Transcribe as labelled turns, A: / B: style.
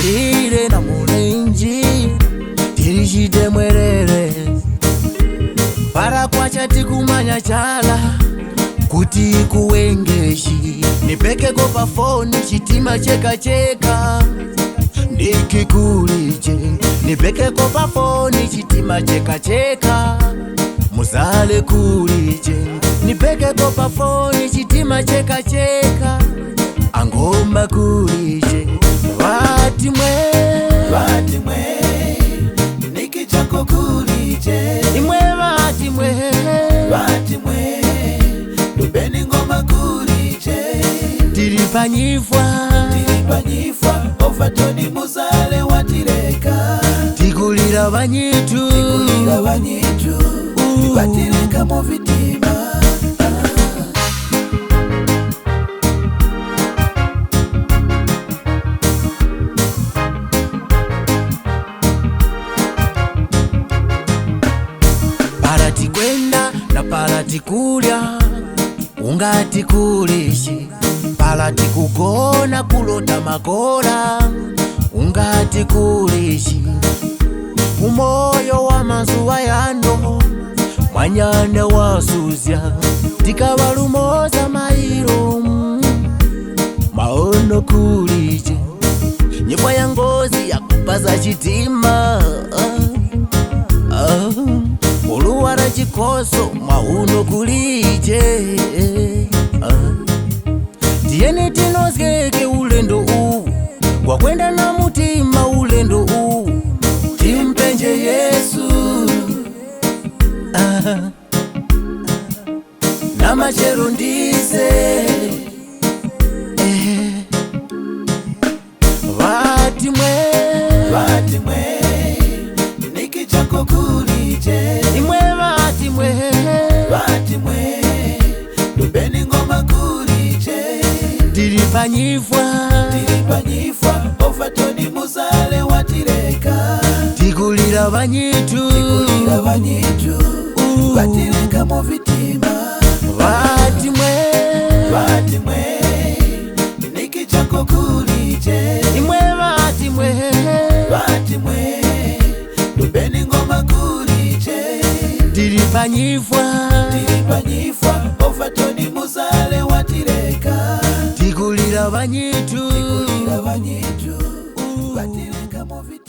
A: tisalire na mulenji tirishite mwerere para kwacha tikumanya chala kuti kuwengeshi nipekeko pa foni chitima cheka cheka ndikikuliche nipekeko pa foni chitima cheka cheka muzale kuliche nipekeko pa foni chitima cheka cheka angoma kuliche
B: Vatimwe nikichako kuliche
A: imwe
B: Vatimwe lubeni ngoma kuliche
A: tilipanyifwa
B: ofatoni muzale watireka
A: tikulira banyitu
B: watireka mu vitima.
A: Parati kwenda na parati kulya ungati kulishi parati kukona kulota makola ungati kulishi umoyo wa mazuwa yano mwanyanda wasuzya tikawalumoza mairo maono kuliche nyimbo ya ngozi ya kupaza chitima uluwara chikoso mauno kuliche tiyeni tinozgeke ulendo uwu kwakwenda na mutima ulendo uwu timpenje Yesu na machero ndise
B: Vatimwe nikichako kuliche Vatimwe lubeni ngoma kuliche
A: tilipanyifwa
B: ofatoni muzale watireka
A: tikulira banyitu
B: watireka mu vitima. Vatimwe nikichako kuliche Vatimwe lubeni ngoma kuliche
A: tilipanyifwa
B: ofatoni muzale watireka
A: tikulira banyitu
B: watireka mu vitima.